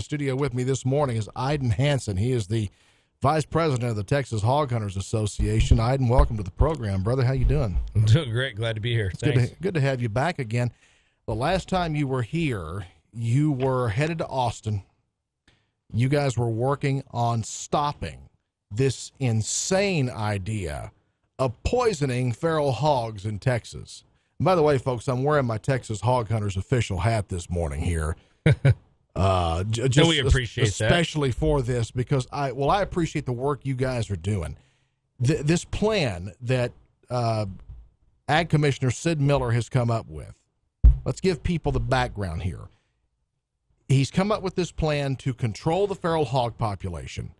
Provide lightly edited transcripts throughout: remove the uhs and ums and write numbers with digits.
studio with me this morning is Eydin Hanson. He is the Vice President of the Texas Hog Hunters Association. Eydin, welcome to the program, brother. How you doing? I'm doing great. Glad to be here. Thanks. Good to have you back again. The last time you were here, you were headed to Austin. You guys were working on stopping this insane idea of poisoning feral hogs in Texas. And by the way, folks, I'm wearing my Texas Hog Hunters official hat this morning here. Just we appreciate especially that. For this, because I appreciate the work you guys are doing. This plan that Ag Commissioner Sid Miller has come up with. Let's give people the background here. He's come up with this plan to control the feral hog population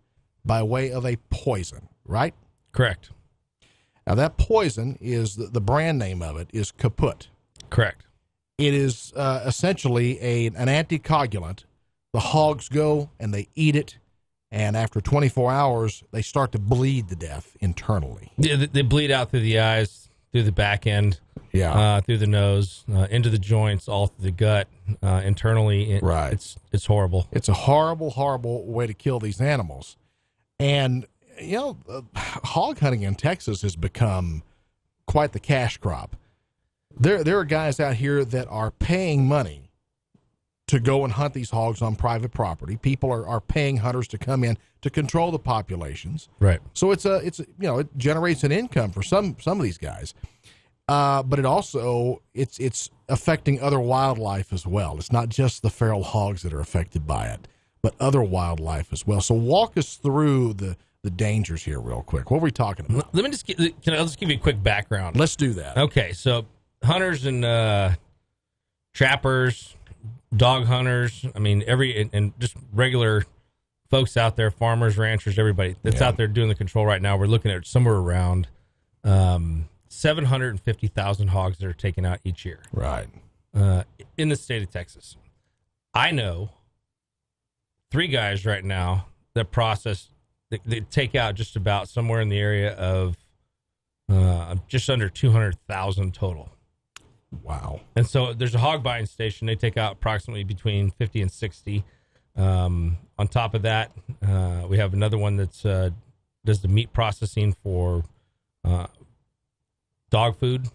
by way of a poison, right? Correct. Now, that poison is the brand name of it is kaput. Correct. It is essentially an anticoagulant. The hogs go and they eat it, and after 24 hours, they start to bleed to death internally. Yeah, they bleed out through the eyes, through the back end, through the nose, into the joints, all through the gut, internally. Right. It's horrible. It's a horrible, horrible way to kill these animals. And, hog hunting in Texas has become quite the cash crop. There are guys out here that are paying money to go and hunt these hogs on private property. People are paying hunters to come in to control the populations. Right. So it generates an income for some of these guys. But it also it's affecting other wildlife as well. It's not just the feral hogs that are affected by it, but other wildlife as well. So walk us through the dangers here real quick. What are we talking about? Let me just I'll just give you a quick background. Let's do that. Okay, so hunters and trappers, dog hunters, I mean, and just regular folks out there, farmers, ranchers, everybody that's out there doing the control right now, we're looking at somewhere around 750,000 hogs that are taken out each year. Right. In the state of Texas. I know 3 guys right now that process, they take out just about somewhere in the area of just under 200,000 total. Wow. And so there's a hog buying station. They take out approximately between 50 and 60. On top of that, we have another one that's does the meat processing for dog food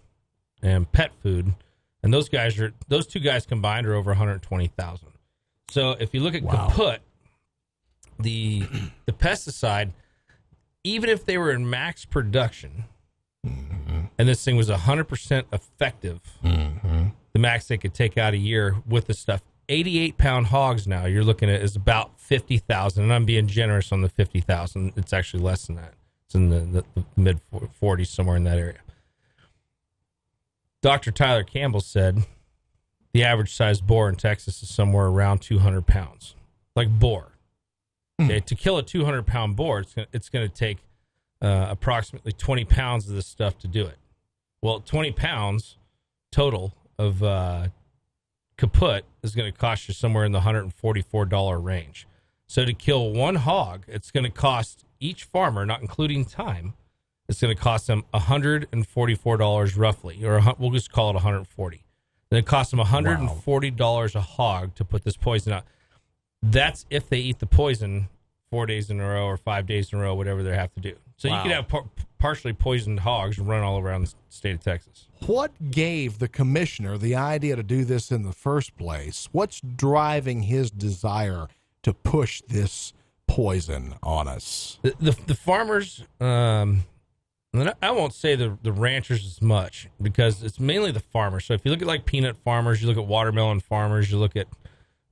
and pet food. And those 2 guys combined are over 120,000. So if you look at kaput, the pesticide, even if they were in max production, and this thing was 100% effective, the max they could take out a year with the stuff. 88-pound hogs now you're looking at is about 50,000, and I'm being generous on the 50,000. It's actually less than that. It's in the mid 40s, somewhere in that area. Dr. Tyler Campbell said the average size boar in Texas is somewhere around 200 pounds, like boar. Okay, to kill a 200-pound boar, it's going to take approximately 20 pounds of this stuff to do it. Well, 20 pounds total of kaput is going to cost you somewhere in the $144 range. So to kill one hog, it's going to cost each farmer, not including time, it's going to cost them $144 roughly, or we'll just call it $140. Then it costs them $140 a hog to put this poison out. That's if they eat the poison 4 days in a row or 5 days in a row, whatever they have to do. So you could have partially poisoned hogs run all around the state of Texas. What gave the commissioner the idea to do this in the first place? What's driving his desire to push this poison on us? The farmers, I won't say the ranchers as much, because it's mainly the farmers. So if you look at like peanut farmers, you look at watermelon farmers, you look at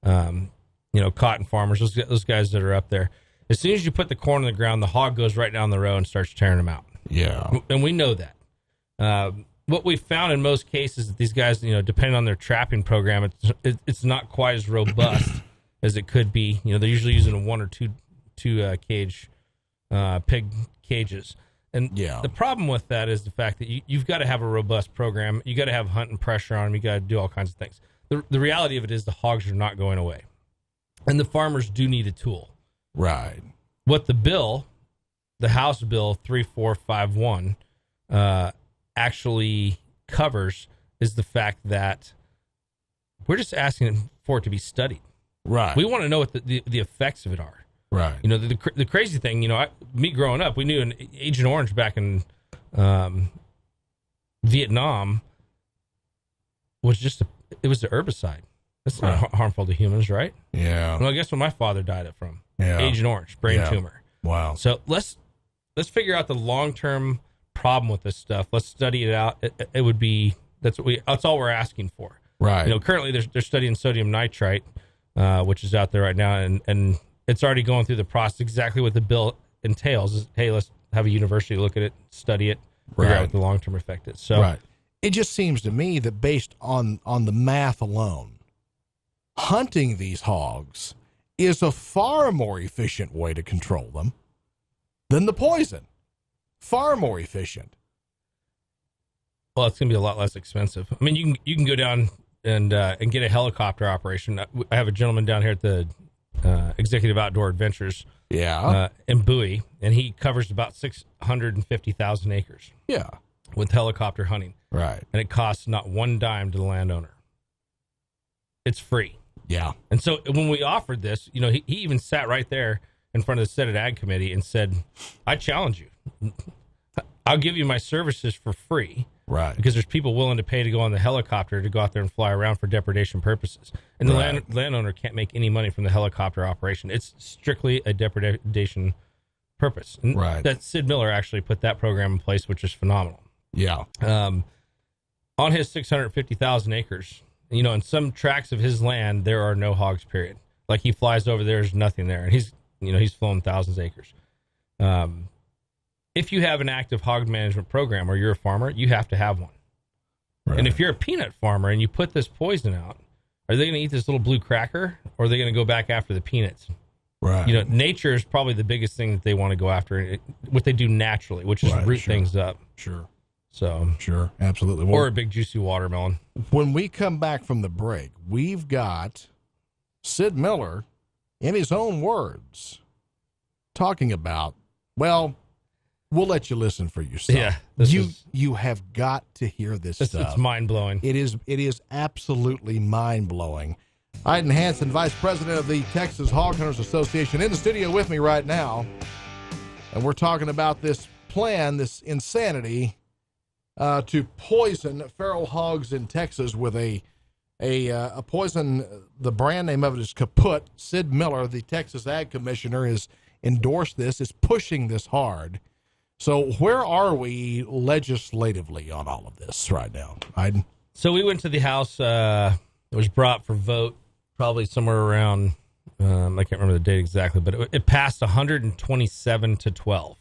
cotton farmers, those guys that are up there. As soon as you put the corn on the ground, the hog goes right down the row and starts tearing them out. Yeah. And we know that. What we've found in most cases that these guys, depending on their trapping program, it's not quite as robust as it could be. They're usually using a 1 or 2 cage pig cages. And the problem with that is the fact that you've got to have a robust program. You got to have hunting pressure on them. You got to do all kinds of things. The reality of it is the hogs are not going away. And the farmers do need a tool. Right. What the House Bill 3451, actually covers is the fact that we're just asking for it to be studied. Right. We want to know what the effects of it are. Right. You know, the crazy thing, you know, me growing up, we knew an Agent Orange back in Vietnam was just it was the herbicide. That's not harmful to humans, right? Yeah. Well, I guess what my father died it from. Yeah. Agent Orange, brain tumor. Wow. So let's figure out the long-term problem with this stuff. Let's study it out. It would be that's all we're asking for. Right. You know, currently they're studying sodium nitrite, which is out there right now, and it's already going through the process. Exactly what the bill entails is, hey, let's have a university look at it, study it, figure out what the long-term effect is. So, it just seems to me that based on the math alone, hunting these hogs is a far more efficient way to control them than the poison. Far more efficient. Well, it's going to be a lot less expensive. I mean, you can go down and get a helicopter operation. I have a gentleman down here at the Executive Outdoor Adventures, in Bowie, and he covers about 650,000 acres. Yeah, with helicopter hunting. Right, and it costs not one dime to the landowner. It's free. Yeah, and so when we offered this, you know, he even sat right there in front of the Senate Ag Committee and said, "I challenge you. I'll give you my services for free." Right. Because there's people willing to pay to go on the helicopter to go out there and fly around for depredation purposes. And the landowner can't make any money from the helicopter operation. It's strictly a depredation purpose. And that Sid Miller actually put that program in place, which is phenomenal. Yeah. On his 650,000 acres, you know, in some tracts of his land, there are no hogs, period. Like he flies over, there's nothing there. And he's flown thousands of acres. If you have an active hog management program or you're a farmer, you have to have one. Right. And if you're a peanut farmer and you put this poison out, are they going to eat this little blue cracker or are they going to go back after the peanuts? Right. You know, nature is probably the biggest thing that they want to go after, what they do naturally, which is root things up. Sure. So. Sure. Absolutely. Well, or a big juicy watermelon. When we come back from the break, we've got Sid Miller, in his own words, talking about, well, we'll let you listen for yourself. Yeah, you have got to hear this stuff. It's mind blowing. It is absolutely mind blowing. Eydin Hanson, Vice President of the Texas Hog Hunters Association, in the studio with me right now, and we're talking about this plan, this insanity, to poison feral hogs in Texas with a poison. The brand name of it is Kaput. Sid Miller, the Texas Ag Commissioner, has endorsed this, is pushing this hard. So where are we legislatively on all of this right now, Eydin? So we went to the House. It was brought for vote probably somewhere around, I can't remember the date exactly, but it passed 127 to 12.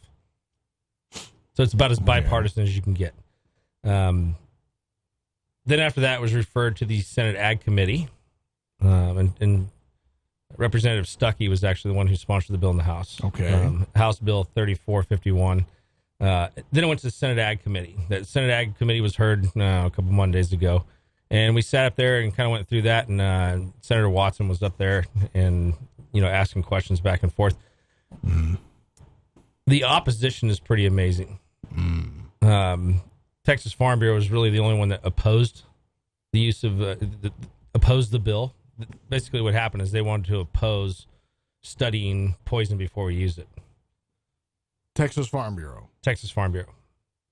So it's about as bipartisan as you can get. Then after that, it was referred to the Senate Ag Committee, and Representative Stuckey was actually the one who sponsored the bill in the House. Okay. House Bill 3451. Then it went to the Senate Ag Committee. The Senate Ag Committee was heard a couple Mondays ago. And we sat up there and kind of went through that. And Senator Watson was up there and, you know, asking questions back and forth. Mm. The opposition is pretty amazing. Mm. Texas Farm Bureau was really the only one that opposed the use of, opposed the bill. Basically what happened is they wanted to oppose studying poison before we use it. Texas Farm Bureau.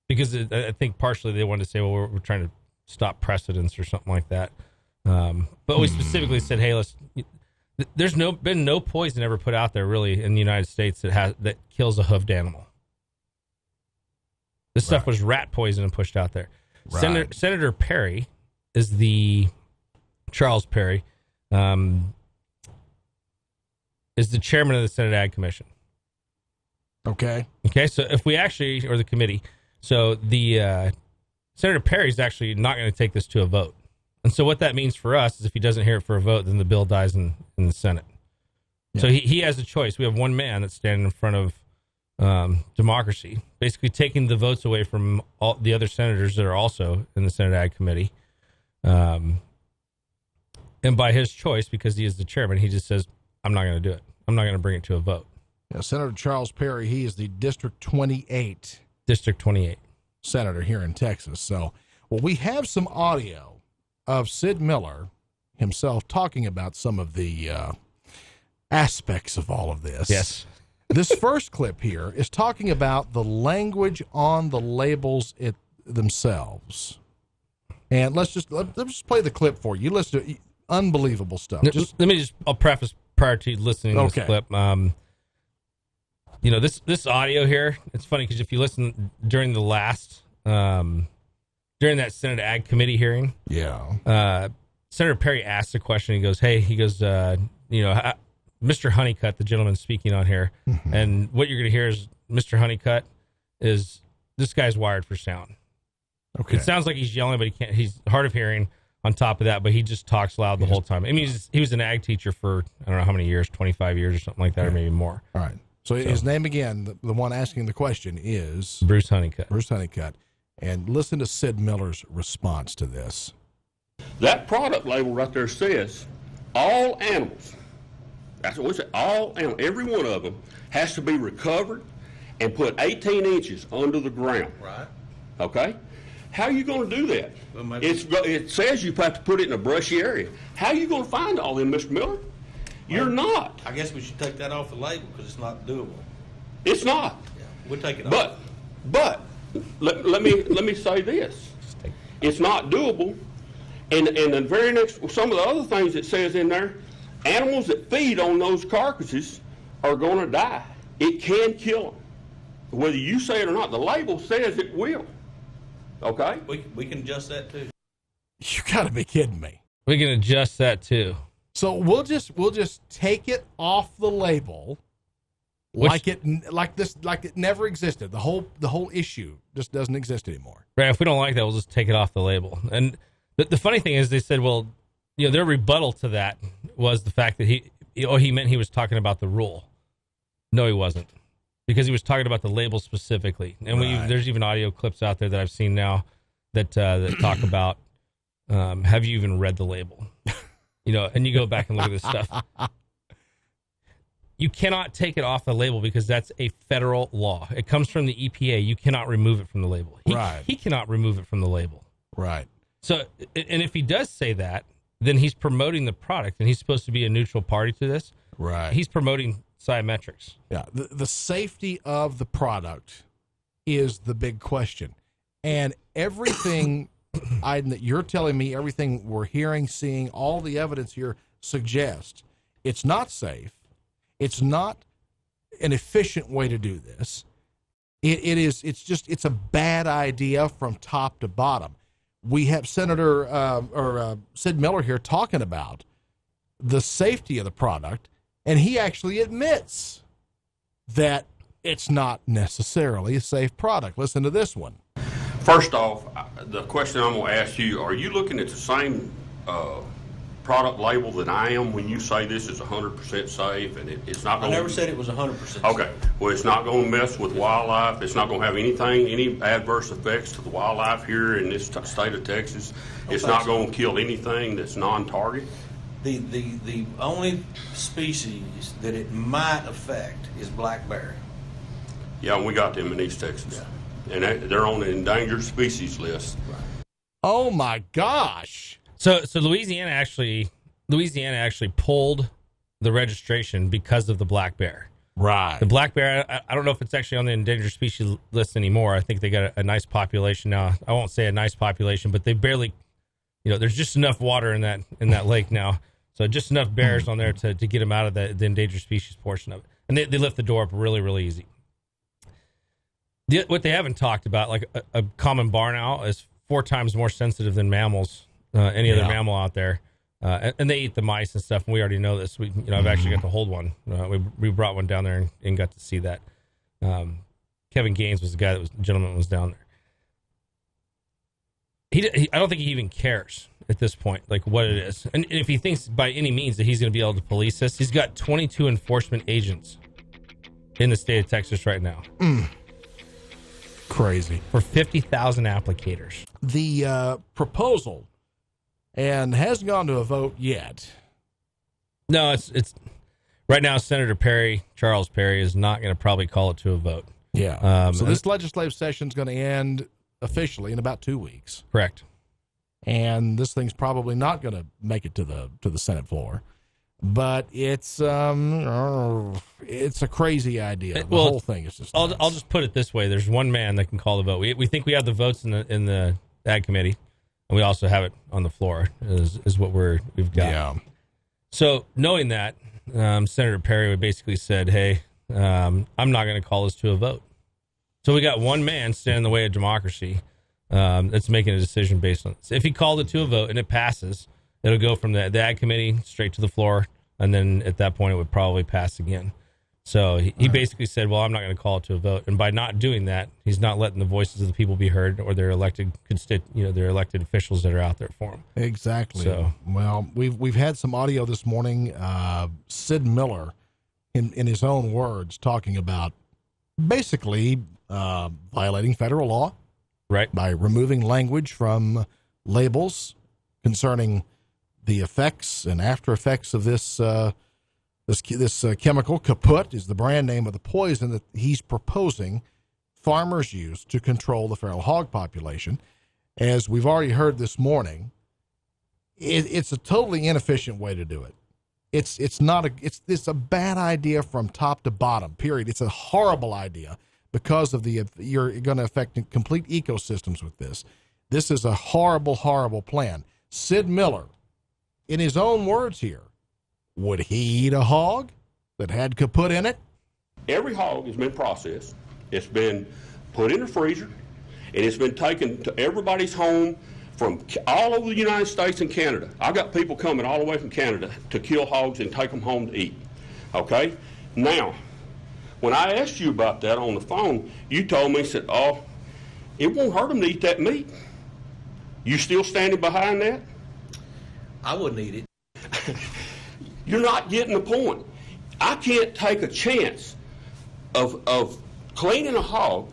Because I think partially they wanted to say, well, we're trying to stop precedents or something like that. But we specifically said, hey, there's been no poison ever put out there really in the United States that kills a hoofed animal. This stuff was rat poison and pushed out there. Right. Senator Perry is Charles Perry, is the chairman of the Senate Ag Commission. Okay, so if we actually, or the committee, so the Senator Perry's actually not going to take this to a vote. And so what that means for us is if he doesn't hear it for a vote, then the bill dies in the Senate. Yeah. So he has a choice. We have one man that's standing in front of democracy, basically taking the votes away from all the other senators that are also in the Senate Ag Committee. And by his choice, because he is the chairman, he just says, I'm not going to do it. I'm not going to bring it to a vote. Yeah, Senator Charles Perry, he is the District 28 senator here in Texas. So, well, we have some audio of Sid Miller, himself talking about some of the aspects of all of this. Yes. This first clip here is talking about the language on the labels themselves. And let's just play the clip for you. You listen to unbelievable stuff. I'll preface prior to listening to this clip. This audio here, it's funny because if you listen during the last, during that Senate Ag Committee hearing, Senator Perry asked a question. He goes, Mr. Honeycutt, the gentleman speaking on here, and what you're going to hear is Mr. Honeycutt is, this guy's wired for sound. Okay. It sounds like he's yelling, but he's hard of hearing on top of that, but he just talks loud the whole time. I mean, he was an ag teacher for, I don't know how many years, 25 years or something like that, or maybe more. All right. So his name again, the one asking the question, is Bruce Honeycutt. Bruce Honeycutt. And listen to Sid Miller's response to this. That product label right there says all animals, that's what we say, all animals, every one of them has to be recovered and put 18 inches under the ground. Right. Okay? How are you going to do that? It says you have to put it in a brushy area. How are you going to find all them, Mr. Miller? You're not. I guess we should take that off the label because it's not doable. It's not. Yeah, we'll take it off. But let me say this. It's not doable. And the very next, some of the other things it says in there, animals that feed on those carcasses are going to die. It can kill them. Whether you say it or not, the label says it will. Okay? We can adjust that too. You got to be kidding me. We can adjust that too. So we'll just take it off the label, like it never existed. The whole issue just doesn't exist anymore. Right. If we don't like that, we'll just take it off the label. And the funny thing is, they said, well, their rebuttal to that was the fact that he meant he was talking about the rule. No, he wasn't. Because he was talking about the label specifically, and there's even audio clips out there that I've seen now that talk about have you even read the label? And you go back and look at this stuff. You cannot take it off the label because that's a federal law. It comes from the EPA. You cannot remove it from the label. He cannot remove it from the label. Right. So, and if he does say that, then he's promoting the product, and he's supposed to be a neutral party to this. Right. He's promoting Symmetrics. Yeah, the safety of the product is the big question. And everything, Eydin, that you're telling me, everything we're hearing, seeing, all the evidence here suggests it's not safe. It's not an efficient way to do this. It's a bad idea from top to bottom. We have Senator Sid Miller here talking about the safety of the product, and he actually admits that it's not necessarily a safe product. Listen to this one. First off, the question I'm going to ask you, are you looking at the same product label that I am when you say this is 100% safe and it's not going to... I never said it was 100%. Okay. Well, it's not going to mess with wildlife. It's not going to have any adverse effects to the wildlife here in this state of Texas. It's not going to kill anything that's non-target. The only species that it might affect is black bear. Yeah, and we got them in East Texas. Yeah. And they're on the endangered species list. Right. Oh my gosh. So Louisiana actually pulled the registration because of the black bear. Right. The black bear, I don't know if it's actually on the endangered species list anymore. I think they got a nice population now. I won't say a nice population, but they barely, there's just enough water in that lake now. So just enough bears on there to get them out of the endangered species portion of it. And they lift the door up really, really easy. What they haven't talked about, like a common barn owl is 4 times more sensitive than mammals, any other mammal out there. And they eat the mice and stuff, and we already know this. I've actually got to hold one. We brought one down there and got to see that. Kevin Gaines was the gentleman that was down there. I don't think he even cares at this point, like what it is. And if he thinks by any means that he's going to be able to police this, he's got 22 enforcement agents in the state of Texas right now. Crazy. For 50,000 applicators. The proposal, and hasn't gone to a vote yet. No, it's right now. Senator Charles Perry, is not going to probably call it to a vote. Yeah. So this legislative session is going to end officially in about 2 weeks. Correct. and this thing's probably not going to make it to the Senate floor. But it's a crazy idea. The whole thing is just. I'll just put it this way: there's one man that can call the vote. We think we have the votes in the Ag Committee, and we also have it on the floor. Is what we've got. Yeah. So knowing that, Senator Perry basically said, "Hey, I'm not going to call this to a vote." So we got one man standing in the way of democracy that's making a decision based on this. If he called it to a vote and it passes, it'll go from the Ag Committee straight to the floor, and then at that point it would probably pass again. So he basically said, well, I'm not going to call it to a vote. And by not doing that, he's not letting the voices of the people be heard, or their elected their elected officials that are out there for him. Exactly. So, well, we've had some audio this morning. Sid Miller, in his own words, talking about basically violating federal law, right, by removing language from labels concerning the effects and after effects of this chemical. Kaput is the brand name of the poison that he's proposing farmers use to control the feral hog population. As we've already heard this morning, it's a totally inefficient way to do it. It's a bad idea from top to bottom, period. It's a horrible idea because of you're going to affect complete ecosystems with this. This is a horrible, horrible plan. Sid Miller, in his own words here, would he eat a hog that had kaput in it? Every hog has been processed. It's been put in the freezer, and it's been taken to everybody's home from all over the United States and Canada. I got people coming all the way from Canada to kill hogs and take them home to eat. Okay? Now, when I asked you about that on the phone, you told me, said, oh, it won't hurt them to eat that meat. You still standing behind that? I wouldn't eat it. You're not getting the point. I can't take a chance of cleaning a hog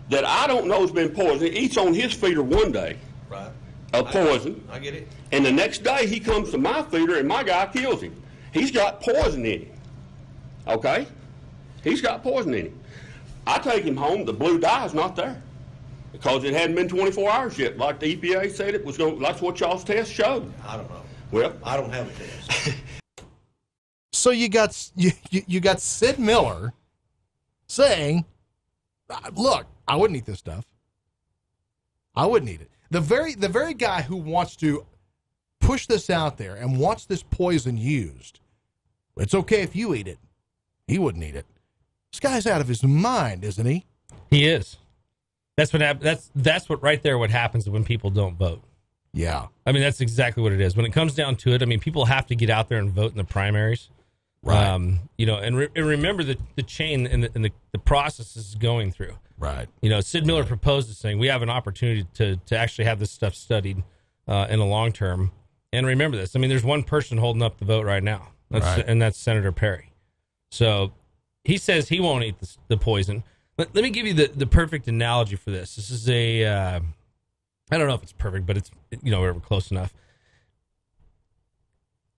that I don't know has been poisoned. It eats on his feeder one day, right, of poison. I get it. And the next day he comes to my feeder and my guy kills him. He's got poison in him. Okay? He's got poison in him. I take him home, the blue dye is not there because it hadn't been 24 hours yet. Like the EPA said it was going. That's what y'all's test showed. I don't know. Well, I don't have a test. So you got Sid Miller saying, "Look, I wouldn't eat this stuff. I wouldn't eat it." The very guy who wants to push this out there and wants this poison used, it's okay if you eat it. He wouldn't eat it. This guy's out of his mind, isn't he? he is. That's what that's what right there. What happens when people don't vote. Yeah, I mean that's exactly what it is. When it comes down to it, I mean people have to get out there and vote in the primaries. Right. And remember the chain and the process is going through. Right. Sid Miller proposed this thing. We have an opportunity to actually have this stuff studied in the long term. And remember this. I mean, there's one person holding up the vote right now, and that's Senator Perry. So he says he won't eat the poison. Let me give you the perfect analogy for this. This is I don't know if it's perfect, but it's whatever, close enough.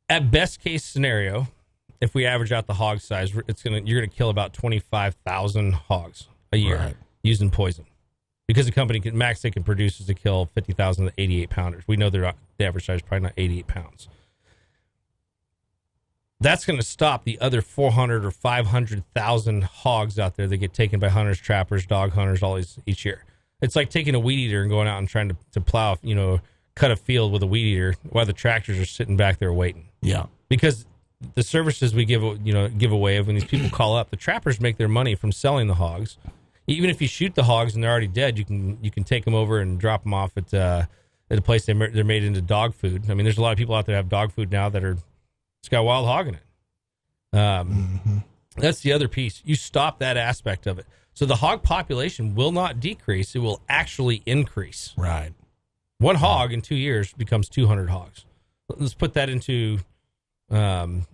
At best case scenario, if we average out the hog size, you're gonna kill about 25,000 hogs a year using poison, because the company max they can produce is to kill 50,000 to 88 pounders. We know the average size is probably not 88 pounds. That's going to stop the other 400 or 500,000 hogs out there that get taken by hunters, trappers, dog hunters, all these each year. It's like taking a weed eater and going out and trying to plow, cut a field with a weed eater while the tractors are sitting back there waiting. Yeah, because the services we give away, when these people call up, the trappers make their money from selling the hogs. Even if you shoot the hogs and they're already dead, you can take them over and drop them off at a place they're made into dog food. I mean, there's a lot of people out there that have dog food now it's got wild hog in it. That's the other piece. You stop that aspect of it. So the hog population will not decrease. It will actually increase. Right. One hog in 2 years becomes 200 hogs. Let's put that into that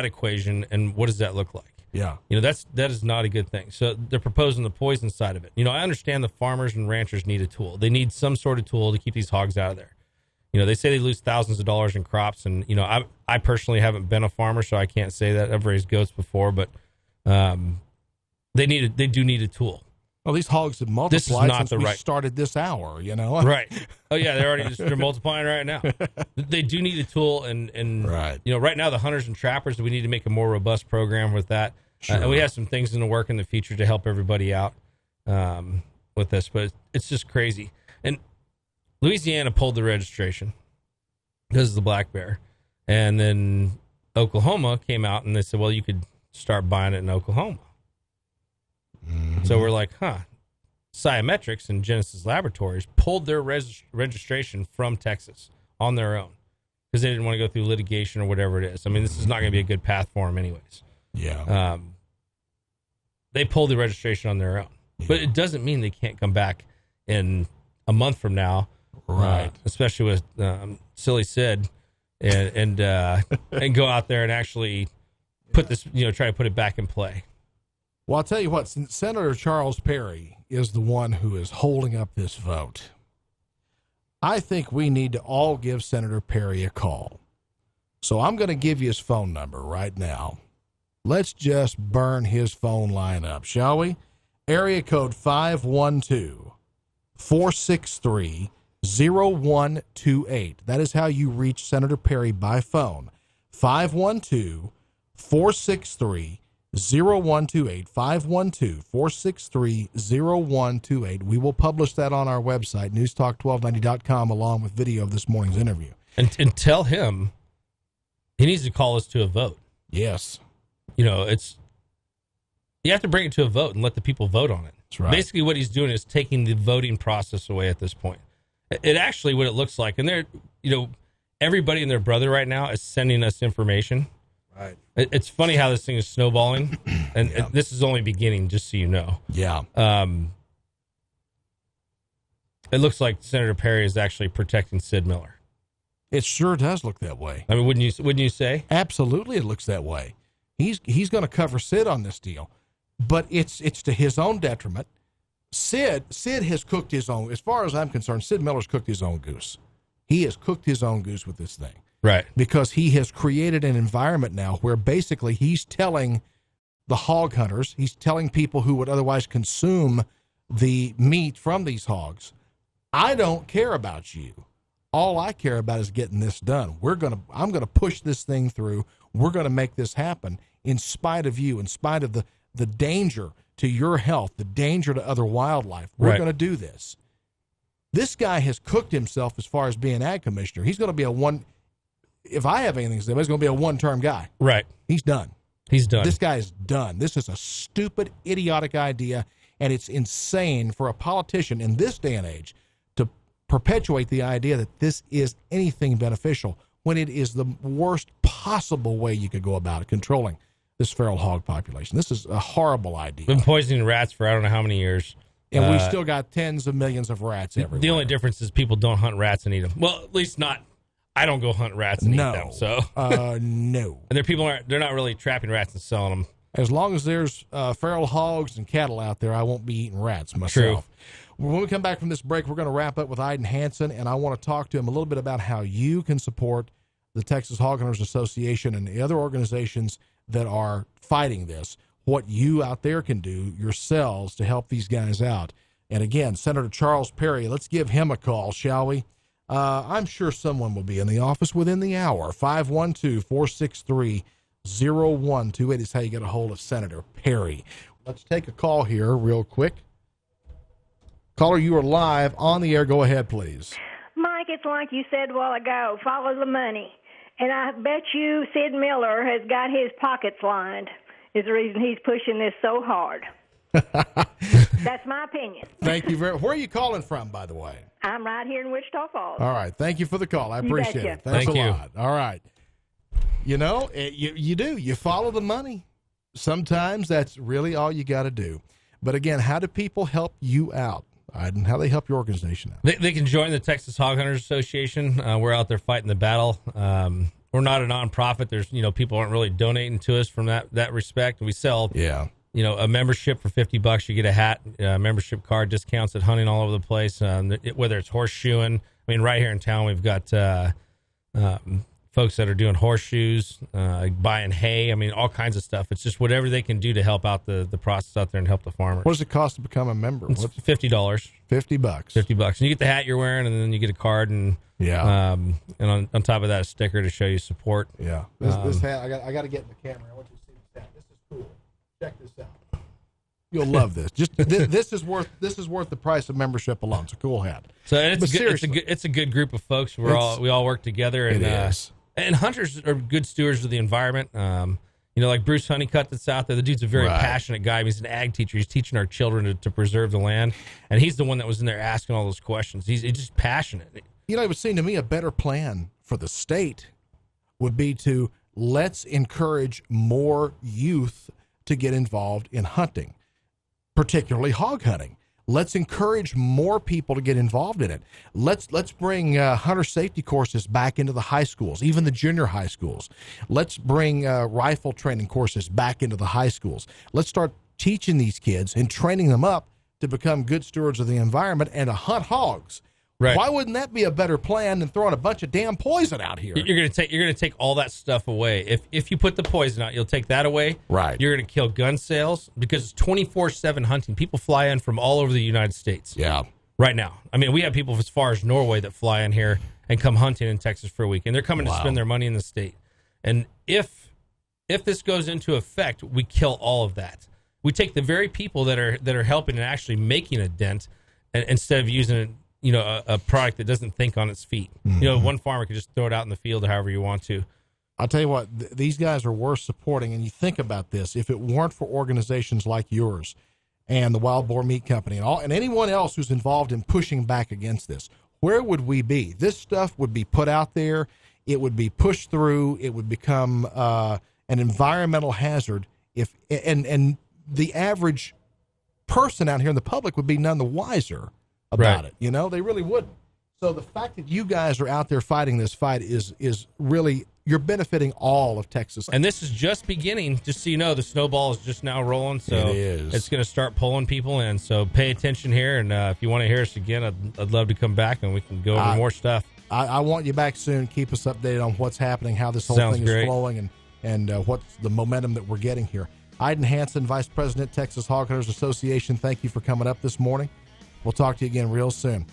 equation. And what does that look like? Yeah. That is not a good thing. So they're proposing the poison side of it. I understand the farmers and ranchers need a tool. They need some sort of tool to keep these hogs out of there. They say they lose thousands of dollars in crops, and I personally haven't been a farmer, so I can't say that. I've raised goats before, but they do need a tool. Well, these hogs have This is multiplied not since the we right- started this hour, you know? Right. Oh yeah, they're multiplying right now. They do need a tool, and Right. right now the hunters and trappers, we need to make a more robust program with that. Sure. And we have some things in the work in the future to help everybody out with this, but it's just crazy. And Louisiana pulled the registration because of the black bear, and then Oklahoma came out and they said, well, you could start buying it in Oklahoma. So we're like, Sciametrics and Genesis Laboratories pulled their registration from Texas on their own because they didn't want to go through litigation or whatever it is. I mean, this is not going to be a good path for them anyways. Yeah. They pulled the registration on their own. Yeah. But it doesn't mean they can't come back in a month from now. Right. Especially with silly Sid and go out there and actually put this, try to put it back in play. Well, I'll tell you what, Senator Charles Perry is the one who is holding up this vote. I think we need to all give Senator Perry a call. So I'm going to give you his phone number right now. Let's just burn his phone line up, shall we? Area code 512-463-0128. That is how you reach Senator Perry by phone. 512-463-0128. 512-463-0128. We will publish that on our website, newstalk1290.com, along with video of this morning's interview. And tell him he needs to call us to a vote. Yes. You have to bring it to a vote and let the people vote on it. That's right. Basically what he's doing is taking the voting process away at this point. It actually, what it looks like, and they're, everybody and their brother right now is sending us information. Right. It's funny how this thing is snowballing, and Yeah. this is only beginning, just so you know. Yeah. It looks like Senator Perry is actually protecting Sid Miller. It sure does look that way. I mean, wouldn't you say? Absolutely, it looks that way. He's going to cover Sid on this deal, but it's to his own detriment. Sid has cooked his own. As far as I'm concerned, Sid Miller's cooked his own goose. He has cooked his own goose with this thing. Right. Because he has created an environment now where basically he's telling the hog hunters, he's telling people who would otherwise consume the meat from these hogs, I don't care about you. All I care about is getting this done. I'm going to push this thing through. We're going to make this happen in spite of you, in spite of the danger to your health, the danger to other wildlife. We're Right. going to do this. This guy has cooked himself as far as being ag commissioner. He's going to be if I have anything to say, he's going to be a one-term guy. Right. He's done. He's done. This guy is done. This is a stupid, idiotic idea, and it's insane for a politician in this day and age to perpetuate the idea that this is anything beneficial when it is the worst possible way you could go about it, controlling this feral hog population. This is a horrible idea. Been poisoning rats for I don't know how many years. And we still got tens of millions of rats everywhere. The only difference is people don't hunt rats and eat them. Well, at least not. I don't go hunt rats and eat them. So, no. and they're not really trapping rats and selling them. As long as there's feral hogs and cattle out there, I won't be eating rats myself. True. When we come back from this break, we're going to wrap up with Eydin Hanson, and I want to talk to him a little bit about how you can support the Texas Hog Hunters Association and the other organizations that are fighting this, what you out there can do yourselves to help these guys out. And again, Senator Charles Perry, let's give him a call, shall we? I'm sure someone will be in the office within the hour. 512-463-0128 is how you get a hold of Senator Perry. Let's take a call here real quick. Caller, you are live on the air. Go ahead, please. Mike, it's like you said a while ago, follow the money. And I bet you Sid Miller has got his pockets lined, is the reason he's pushing this so hard. That's my opinion. Thank you very much. Where are you calling from, by the way? I'm right here in Wichita Falls. All right. Thank you for the call. I appreciate it. Thanks Thank a you. lot. All right. You do. You follow the money. Sometimes that's really all you got to do. But again, how do people help you out? And how do they help your organization out? They can join the Texas Hog Hunters Association. We're out there fighting the battle. We're not a nonprofit. There's, people aren't really donating to us from that respect. We sell, a membership for $50. You get a hat, membership card, discounts at hunting all over the place. Whether it's horseshoeing. I mean, right here in town, we've got folks that are doing horseshoes, buying hay. I mean, all kinds of stuff. It's just whatever they can do to help out the process out there and help the farmers. What does it cost to become a member? It's $50. $50. $50. And you get the hat you're wearing, and then you get a card, and and on top of that, a sticker to show you support. Yeah. This hat, I got to get in the camera. I want you to see this hat. This is cool. Check this out. You'll love this. Just this is worth the price of membership alone. It's a cool hat. So and it's a good group of folks. We all work together, and and hunters are good stewards of the environment. Like Bruce Honeycutt that's out there. The dude's a very passionate guy. He's an ag teacher. He's teaching our children to preserve the land, and he's the one that was in there asking all those questions. He's just passionate. It would seem to me a better plan for the state would be to let's encourage more youth to get involved in hunting, particularly hog hunting. Let's encourage more people to get involved in it. Let's bring hunter safety courses back into the high schools, even the junior high schools. Let's bring rifle training courses back into the high schools. Let's start teaching these kids and training them up to become good stewards of the environment and to hunt hogs. Right. Why wouldn't that be a better plan than throwing a bunch of damn poison out here? You're gonna take all that stuff away. If you put the poison out, you'll take that away. Right. You're gonna kill gun sales because it's 24/7 hunting. People fly in from all over the United States. Yeah. Right now, I mean, we have people as far as Norway that fly in here and come hunting in Texas for a week, and they're coming to spend their money in the state. And if this goes into effect, we kill all of that. We take the very people that are helping and actually making a dent, and instead of using it. A product that doesn't think on its feet. Mm-hmm. One farmer could just throw it out in the field however you want to. I'll tell you what, these guys are worth supporting. And you think about this, if it weren't for organizations like yours and the Wild Boar Meat Company and anyone else who's involved in pushing back against this, where would we be? This stuff would be put out there. It would be pushed through. It would become an environmental hazard. And the average person out here in the public would be none the wiser about it. They really wouldn't. So the fact that you guys are out there fighting this fight is really, you're benefiting all of Texas. And this is just beginning. Just so you know, the snowball is just now rolling. So it's going to start pulling people in. So pay attention here. And if you want to hear us again, I'd love to come back and we can go over more stuff. I want you back soon. Keep us updated on what's happening, how this whole thing is flowing, and what's the momentum that we're getting here. Eydin Hanson, Vice President, Texas Hog Hunters Association, thank you for coming up this morning. We'll talk to you again real soon.